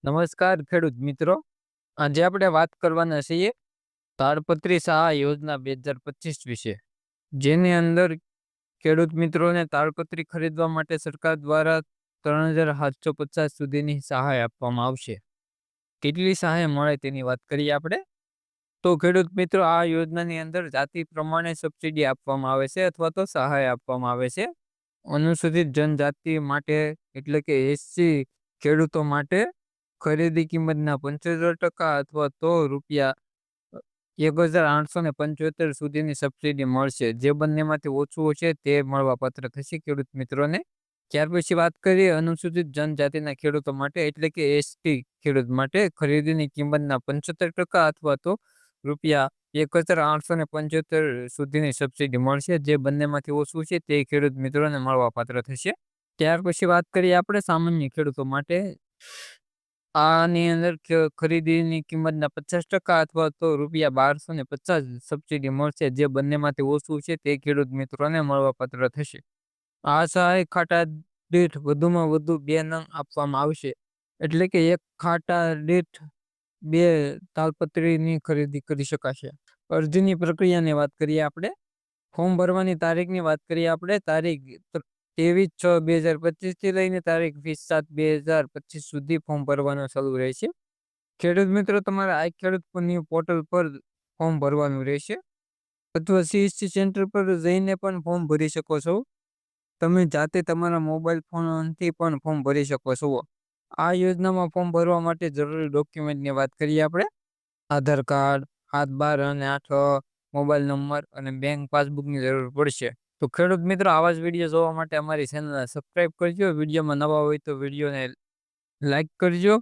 નમસ્કાર ખેડૂત મિત્રો. આજે આપણે વાત કરવાના છીએ તાડપત્રી સહાય યોજના 2025 વિશે, જેની અંદર ખેડૂત મિત્રોને તાડપત્રી ખરીદવા માટે સરકાર દ્વારા 3,750 સુધીની સહાય આપવામાં આવશે. કેટલી સહાય મળે તેની વાત કરીએ આપણે. તો ખેડૂત મિત્રો, આ યોજનાની અંદર જાતિ પ્રમાણે સબસિડી આપવામાં આવે છે અથવા તો સહાય આપવામાં આવે છે. અનુસૂચિત જનજાતિ માટે એટલે કે એસસી ખેડૂતો માટે ખરીદી કિંમતના 75% અથવા તો રૂપિયા 1,875 સુધીની સબસિડી મળશે. જે બંનેમાંથી ઓછું હશે તે મળવાપાત્ર થશે ખેડૂત મિત્રોને. ત્યાર પછી વાત કરીએ અનુસૂચિત જનજાતિના ખેડૂતો માટે એટલે કે એસટી ખેડૂત માટે ખરીદીની કિંમતના 75% અથવા તો રૂપિયા 1,875 સુધીની સબસિડી મળશે. જે બંનેમાંથી ઓછું છે તે ખેડૂત મિત્રોને મળવાપાત્ર થશે. ત્યાર પછી વાત કરીએ આપણે સામાન્ય ખેડૂતો માટે. આની અંદર ખરીદીની કિંમતના 50% અથવા તો રૂપિયા 1,250 સબસિડી મળશે. જે બંનેમાંથી ઓછું છે તે ખેડૂત મિત્રોને મળવાપાત્ર થશે. આ સહાય ખાટા દીઠ વધુમાં વધુ 2 નંગ આપવામાં આવશે. એટલે કે એક ખાટા દીઠ 2 તાલપત્રીની ખરીદી કરી શકાશે. અરજીની પ્રક્રિયાની વાત કરીએ આપણે. ફોર્મ ભરવાની તારીખની વાત કરીએ આપણે. તારીખ 23/6/2025 થી લઈને તારીખ 20/7/2025 સુધી ફોર્મ ભરવાનું શરૂ રહેશે. ખેડૂત મિત્રો, તમારે આ ખેડૂત પોર્ટલ પર ફોર્મ ભરવાનું રહેશે અથવા સીએસસી સેન્ટર પર જઈને પણ ફોર્મ ભરી શકો છો. તમે જાતે તમારા મોબાઈલ ફોનથી પણ ફોર્મ ભરી શકો છો. આ યોજનામાં ફોર્મ ભરવા માટે જરૂરી ડોક્યુમેન્ટની વાત કરીએ આપણે. આધાર કાર્ડ, 7/12 અને 8 મોબાઈલ નંબર અને બેંક પાસબુકની જરૂર પડશે. તો ખેડૂત મિત્રો, આવા જ વિડીયો જોવા માટે અમારી ચેનલને સબસ્ક્રાઈબ કરજો. વિડીયોમાં નવા હોય તો વિડીયોને લાઈક કરજો.